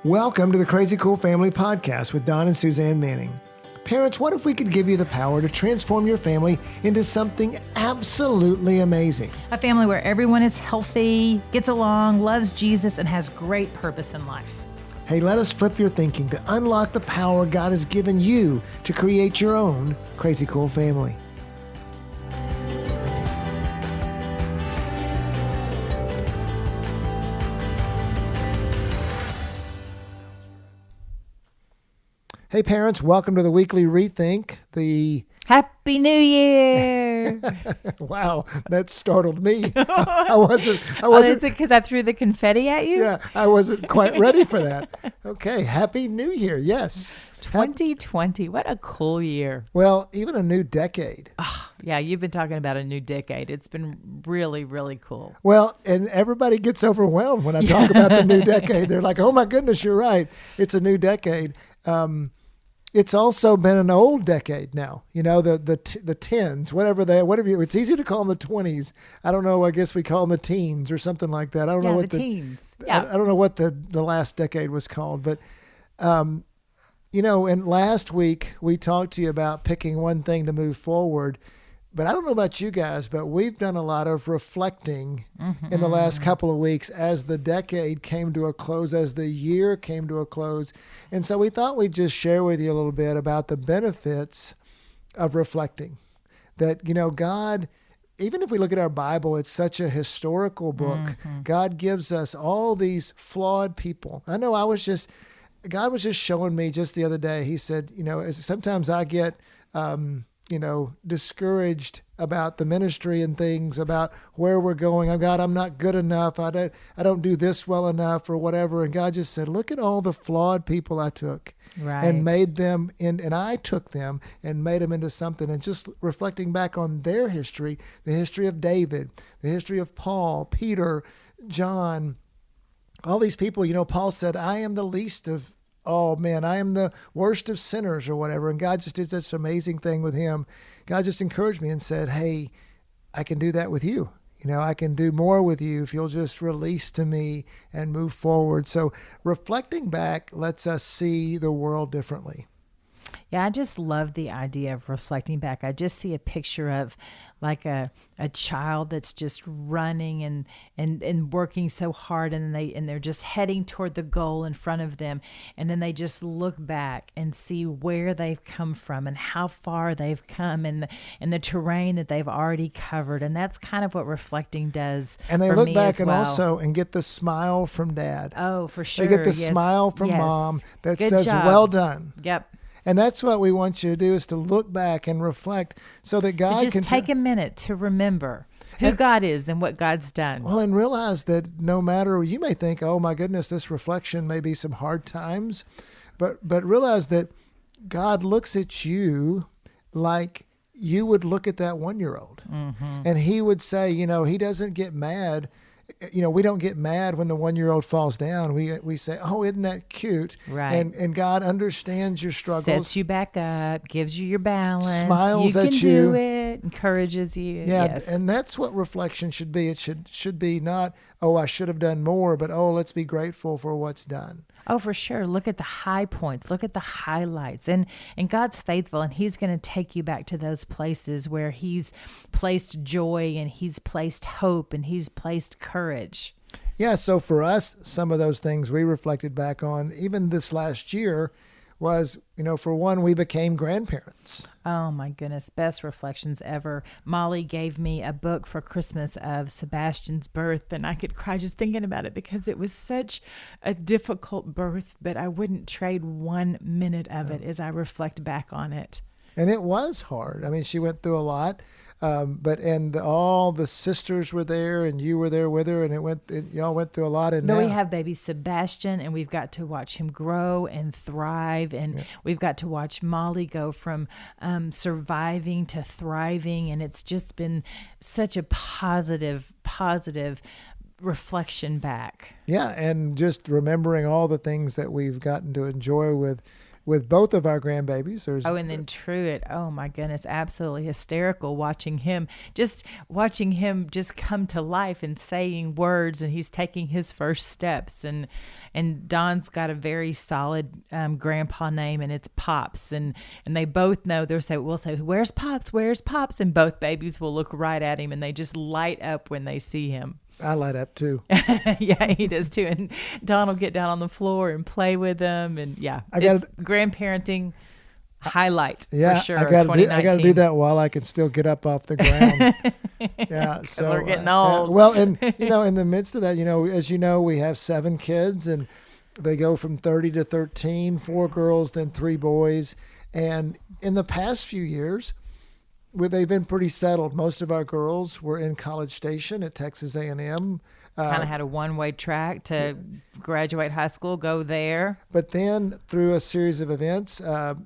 Welcome to the Crazy Cool Family Podcast with Don and Suzanne Manning. Parents, what if we could give you the power to transform your family into something absolutely amazing? A family where everyone is healthy, gets along, loves Jesus, and has great purpose in life. Hey, let us flip your thinking to unlock the power God has given you to create your own Crazy Cool family. Hey parents, welcome to the weekly rethink. Happy New Year! Wow, that startled me. I wasn't. Is it because I threw the confetti at you? Yeah, I wasn't quite ready for that. Okay, Happy New Year. Yes. 2020, what a cool year. Well, even a new decade. Yeah, you've been talking about a new decade. It's been really, really cool. Well, and everybody gets overwhelmed when I talk about the new decade. They're like, oh my goodness, you're right. It's a new decade. It's also been an old decade now. You know, the tens, whatever. It's easy to call them the 20s. I don't know. I guess we call them the teens or something like that. I don't know what the teens. Yeah. I don't know what the last decade was called, but you know, and last week we talked to you about picking one thing to move forward. But I don't know about you guys, but we've done a lot of reflecting in the last couple of weeks as the decade came to a close, as the year came to a close. And so we thought we'd just share with you a little bit about the benefits of reflecting. That, you know, God, even if we look at our Bible, it's such a historical book. God gives us all these flawed people. I know God was just showing me just the other day. He said, you know, sometimes I get discouraged about the ministry and things, about where we're going. Oh God, I'm not good enough. I don't do this well enough or whatever. And God just said, look at all the flawed people I took and made them and I took them and made them into something. And just reflecting back on their history, the history of David, the history of Paul, Peter, John, all these people, you know, Paul said, I am the least of all men. I am the worst of sinners or whatever. And God just did this amazing thing with him. God just encouraged me and said, hey, I can do that with you. You know, I can do more with you if you'll just release to me and move forward. So reflecting back lets us see the world differently. Yeah, I just love the idea of reflecting back. I just see a picture of like a child that's just running and working so hard, and they're just heading toward the goal in front of them, and then they just look back and see where they've come from and how far they've come and the terrain that they've already covered. And that's kind of what reflecting does. And they for look me back as and well. also and get the smile from dad. Oh, for sure. They get the Yes. smile from Yes. mom that Good says, job. well done. Yep. And that's what we want you to do, is to look back and reflect so that God Just can take a minute to remember who God is and what God's done. Well, and realize that no matter, you may think, oh my goodness, this reflection may be some hard times, but realize that God looks at you like you would look at that 1-year-old. And he would say, you know, he doesn't get mad. You know, we don't get mad when the 1-year-old falls down. We say, oh, isn't that cute? Right. And God understands your struggles. Sets you back up, gives you your balance. Smiles at You you. can do it, encourages you. Yeah, Yes. and that's what reflection should be. It should be not, oh, I should have done more, but oh, let's be grateful for what's done. Oh, for sure. Look at the high points. Look at the highlights. And God's faithful, and he's going to take you back to those places where he's placed joy and he's placed hope and he's placed courage. Yeah, so for us, some of those things we reflected back on, even this last year, was, you know, for one, we became grandparents. Oh my goodness, best reflections ever. Molly gave me a book for Christmas of Sebastian's birth, and I could cry just thinking about it because it was such a difficult birth, but I wouldn't trade 1 minute of it as I reflect back on it. And it was hard. I mean, she went through a lot. All the sisters were there, and you were there with her, and y'all went through a lot. And But now we have baby Sebastian, and we've got to watch him grow and thrive, and we've got to watch Molly go from surviving to thriving, and it's just been such a positive reflection back. Yeah, and just remembering all the things that we've gotten to enjoy with with both of our grandbabies. And then Truett, oh my goodness, absolutely hysterical watching him just come to life and saying words, and he's taking his first steps, and Don's got a very solid grandpa name, and it's Pops, and they both know. We'll say, where's Pops, and both babies will look right at him, and they just light up when they see him. I light up too. Yeah, he does too. And Don will get down on the floor and play with them. And it's grandparenting highlight for sure. I got to do that while I can still get up off the ground. Yeah, so we're getting old. Well, and in the midst of that, as you know, we have 7 kids, and they go from 30 to 13, 4 girls, then 3 boys. And in the past few years, they've been pretty settled. Most of our girls were in College Station at Texas A&M. Kind of had a one-way track to graduate high school, go there. But then through a series of events, a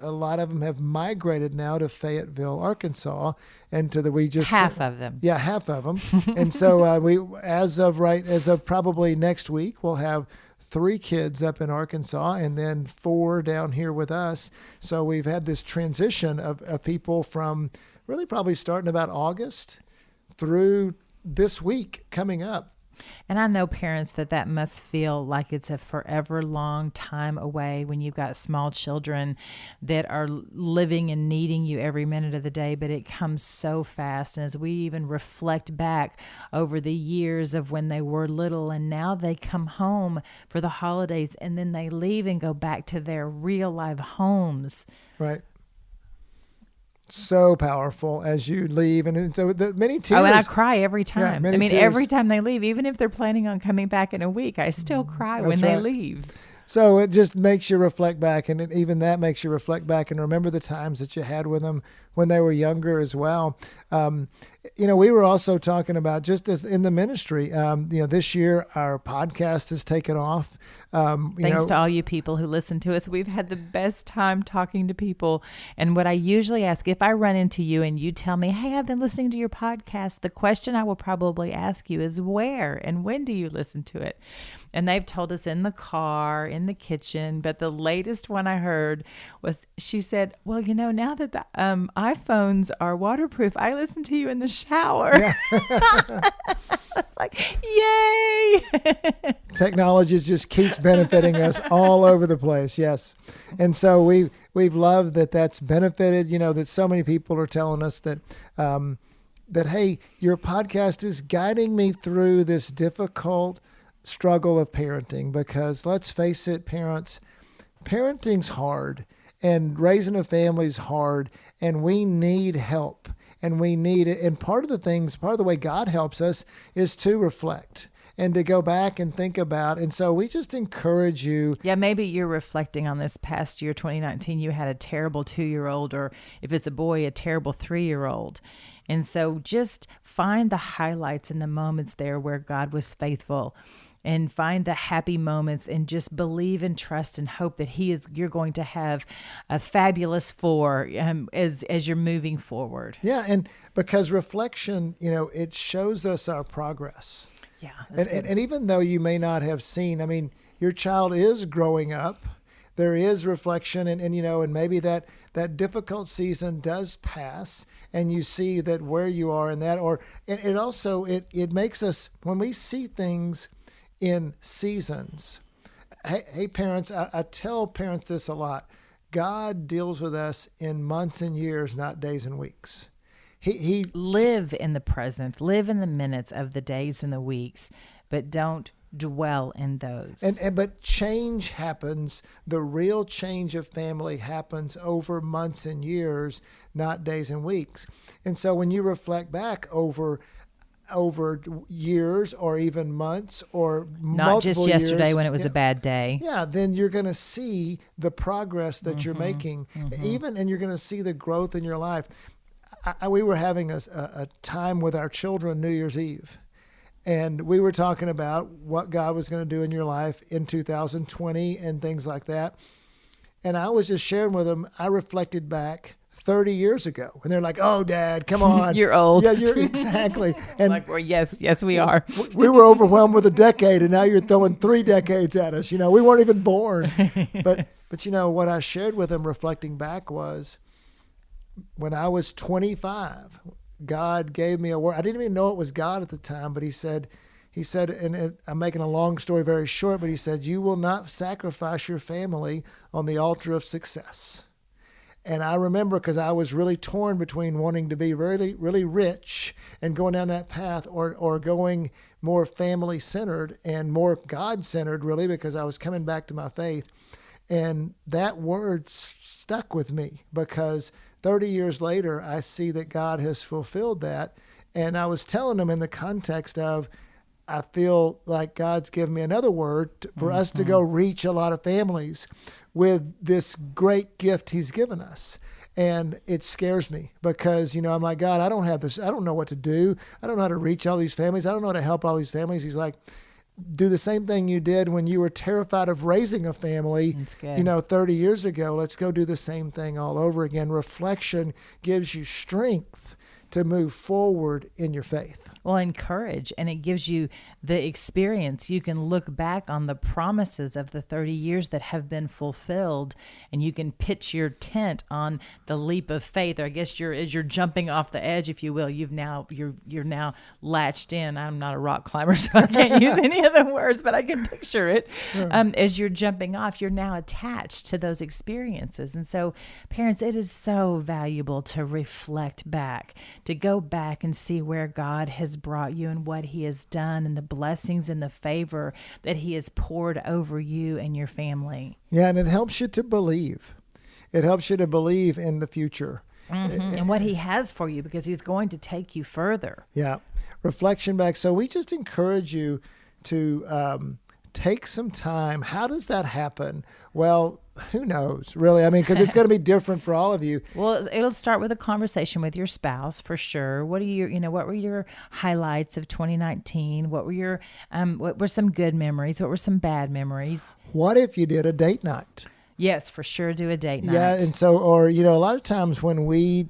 lot of them have migrated now to Fayetteville, Arkansas, and half of them. Yeah, half of them. And so we, as of probably next week, we'll have 3 kids up in Arkansas and then 4 down here with us. So we've had this transition of people from really probably starting about August through this week coming up. And I know parents that must feel like it's a forever long time away when you've got small children that are living and needing you every minute of the day, but it comes so fast. And as we even reflect back over the years of when they were little, and now they come home for the holidays and then they leave and go back to their real life homes. Right. So powerful as you leave, and so many tears. Oh, and I cry every time. Yeah, tears. Every time they leave, even if they're planning on coming back in a week, I still cry when they leave. So it just makes you reflect back, and even that makes you reflect back and remember the times that you had with them when they were younger as well. We were also talking about, just as in the ministry, this year our podcast has taken off. Thanks to all you people who listen to us. We've had the best time talking to people. And what I usually ask, if I run into you and you tell me, hey, I've been listening to your podcast, the question I will probably ask you is, where and when do you listen to it? And they've told us in the car, in the kitchen. But the latest one I heard was, she said, well, now that the iPhones are waterproof, I listen to you in the shower. Yeah. I was like, yay. Technology just keeps benefiting us all over the place. Yes. And so we've loved that's benefited, that so many people are telling us that, hey, your podcast is guiding me through this difficult struggle of parenting, because let's face it, parenting's hard, and raising a family is hard, and we need help, and we need it. And part of the way God helps us is to reflect and to go back and think about. And so we just encourage you. Yeah, maybe you're reflecting on this past year, 2019, you had a terrible 2-year-old, or if it's a boy, a terrible 3-year-old. And so just find the highlights and the moments there where God was faithful, and find the happy moments, and just believe and trust and hope that you're going to have a fabulous 4 as you're moving forward. Yeah. And because reflection, it shows us our progress. Yeah. And even though you may not have seen, your child is growing up, there is reflection, and maybe that difficult season does pass, and you see that where you are in that, or it also, it makes us, when we see things in seasons. Hey parents, I tell parents this a lot. God deals with us in months and years, not days and weeks. He live in the present, live in the minutes of the days and the weeks, but don't dwell in those. But change happens. The real change of family happens over months and years, not days and weeks. And so when you reflect back over years, or even months, or not just yesterday years, when it was a bad day. Yeah, then you're going to see the progress that you're making, and you're going to see the growth in your life. We were having a time with our children New Year's Eve, and we were talking about what God was going to do in your life in 2020 and things like that. And I was just sharing with them, I reflected back 30 years ago. And they're like, oh, Dad, come on. You're old. Yeah, you're exactly. And well, yes, we are. We were overwhelmed with a decade, and now you're throwing 3 decades at us. We weren't even born. But But what I shared with him reflecting back was when I was 25, God gave me a word. I didn't even know it was God at the time, but he said, and I'm making a long story very short, but he said, you will not sacrifice your family on the altar of success. And I remember, because I was really torn between wanting to be really, really rich and going down that path, or going more family centered and more God centered, really, because I was coming back to my faith. And that word stuck with me, because 30 years later, I see that God has fulfilled that. And I was telling them in the context of, I feel like God's given me another word for us to go reach a lot of families with this great gift he's given us. And it scares me, because, I'm like, God, I don't have this. I don't know what to do. I don't know how to reach all these families. I don't know how to help all these families. He's like, do the same thing you did when you were terrified of raising a family, 30 years ago. Let's go do the same thing all over again. Reflection gives you strength to move forward in your faith. Well, and courage, and it gives you the experience. You can look back on the promises of the 30 years that have been fulfilled, and you can pitch your tent on the leap of faith. Or I guess as you're jumping off the edge, if you will. You're now latched in. I'm not a rock climber, so I can't use any of the words, but I can picture it. As you're jumping off, you're now attached to those experiences. And so, parents, it is so valuable to reflect back, to go back and see where God has brought you and what he has done, and the blessings and the favor that he has poured over you and your family. Yeah, and it helps you to believe. It helps you to believe in the future. And what he has for you, because he's going to take you further. Yeah. Reflection back. So we just encourage you to take some time. How does that happen? Well, who knows, really? I mean, because it's going to be different for all of you. Well, it'll start with a conversation with your spouse, for sure. What were your highlights of 2019? What were some good memories? What were some bad memories? What if you did a date night? Yes, for sure. Do a date night. Yeah. And so, or, a lot of times when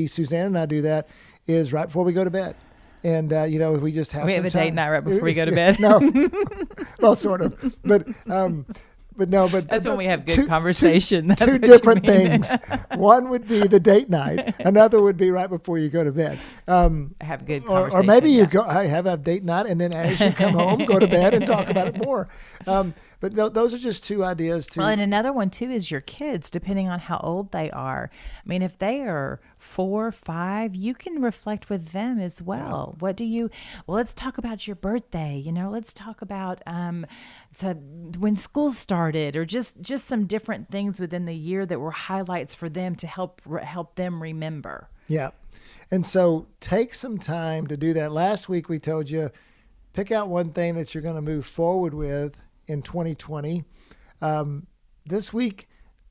Suzanne and I do that is right before we go to bed. And, we just have a time. date night right before we go to bed. No, well, sort of, but that's when we have good conversation. That's two different things. One would be the date night. Another would be right before you go to bed. Have good conversation. Or maybe you go have a date night, and then as you come home, go to bed and talk about it more. But those are just two ideas. Well, and another one too is your kids, depending on how old they are. I mean, if they are 4, 5, you can reflect with them as well. Yeah. Let's talk about your birthday. Let's talk about when school started, or just some different things within the year that were highlights for them to help them remember. Yeah. And so take some time to do that. Last week we told you, pick out one thing that you're going to move forward with in 2020. This week,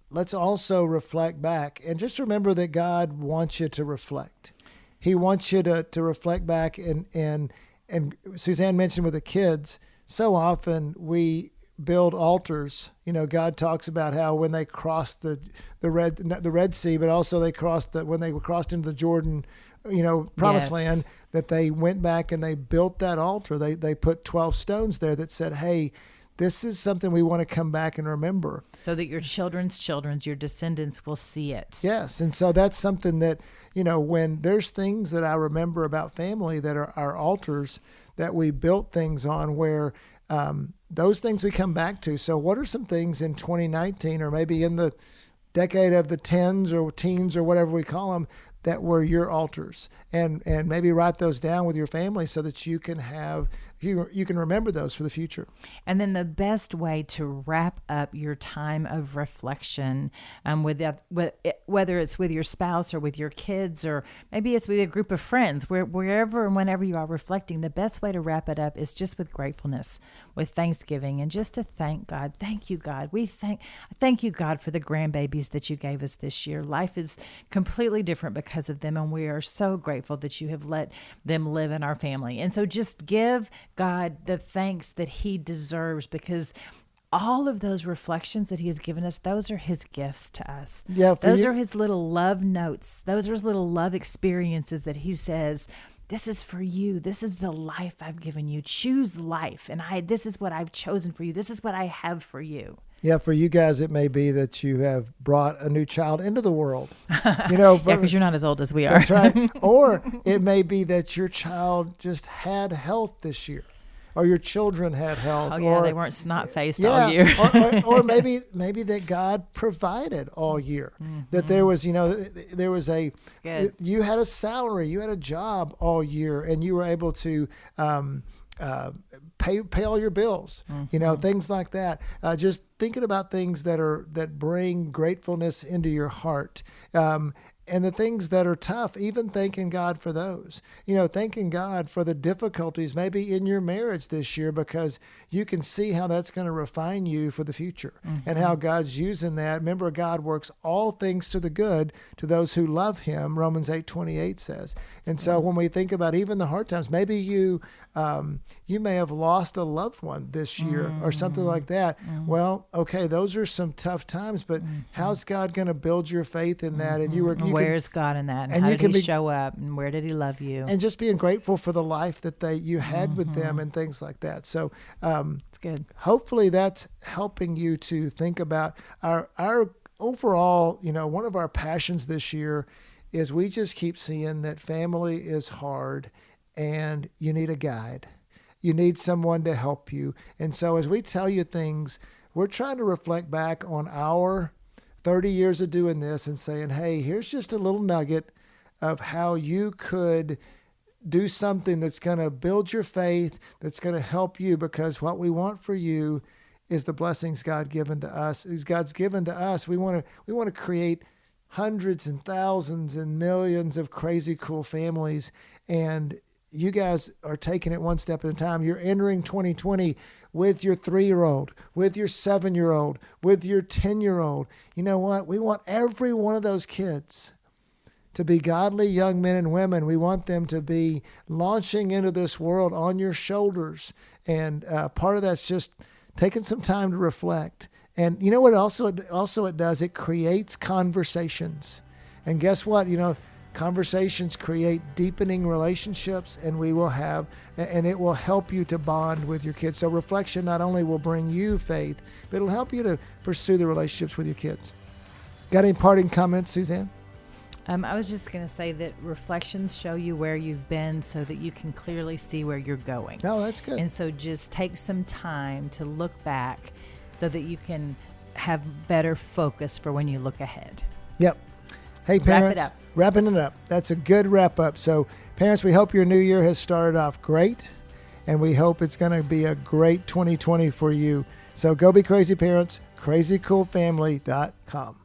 let's also reflect back, and just remember that God wants you to reflect. He wants you to reflect back, and Suzanne mentioned with the kids, so often we build altars. God talks about how when they crossed the Red Sea, but also when they crossed into the Jordan, promised land, that they went back and they built that altar. They put 12 stones there that said, hey, this is something we want to come back and remember. So that your children's your descendants will see it. Yes. And so that's something that, when there's things that I remember about family that are our altars that we built things on, where those things we come back to. So what are some things in 2019, or maybe in the decade of the tens or teens or whatever we call them, that were your altars, and maybe write those down with your family so that you can remember those for the future. And then the best way to wrap up your time of reflection, whether it's with your spouse or with your kids, or maybe it's with a group of friends, wherever and whenever you are reflecting, the best way to wrap it up is just with gratefulness, with thanksgiving, and just to thank God. Thank you, God. Thank you, God, for the grandbabies that you gave us this year. Life is completely different because of them, and we are so grateful that you have let them live in our family. And so just give God the thanks that he deserves, because all of those reflections that he has given us, those are his gifts to us. Yeah, those are his little love notes. Those are his little love experiences that he says, this is for you. This is the life I've given you. Choose life. And this is what I've chosen for you. This is what I have for you. Yeah, for you guys, it may be that you have brought a new child into the world. Because you're not as old as we are. That's right. Or it may be that your child just had health this year, or your children had health. Oh, yeah, or, they weren't snot-faced all year. or maybe that God provided all year. Mm-hmm. That there was, you had a salary, you had a job all year, and you were able to pay all your bills, things like that. Just thinking about things that bring gratefulness into your heart. And the things that are tough, even thanking God for those, thanking God for the difficulties maybe in your marriage this year, because you can see how that's going to refine you for the future, and how God's using that. Remember, God works all things to the good to those who love him, Romans 8:28 says. And so when we think about even the hard times, maybe you may have lost a loved one this year or something like that. Well, okay, those are some tough times, but how's God going to build your faith in that? And where's God in that? And how did he show up? And where did he love you? And just being grateful for the life that you had with them and things like that. So it's good. Hopefully that's helping you to think about our overall, one of our passions this year is we just keep seeing that family is hard and you need a guide. You need someone to help you. And so as we tell you things, we're trying to reflect back on our 30 years of doing this and saying, hey, here's just a little nugget of how you could do something that's going to build your faith, that's going to help you, because what we want for you is the blessings God's given to us. We want to create hundreds and thousands and millions of crazy cool families, and you guys are taking it one step at a time. You're entering 2020 with your 3-year-old, with your 7-year-old, with your 10-year-old. You know what? We want every one of those kids to be godly young men and women. We want them to be launching into this world on your shoulders. And part of that's just taking some time to reflect. And you know what also it does? It creates conversations. And guess what? Conversations create deepening relationships, and it will help you to bond with your kids. So reflection not only will bring you faith, but it'll help you to pursue the relationships with your kids. Got any parting comments, Suzanne? I was just going to say that reflections show you where you've been so that you can clearly see where you're going. Oh, that's good. And so just take some time to look back so that you can have better focus for when you look ahead. Yep. Hey, parents. Wrap it up. Wrapping it up. That's a good wrap up. So, parents, we hope your new year has started off great, and we hope it's going to be a great 2020 for you. So, go be crazy, parents. crazycoolfamily.com.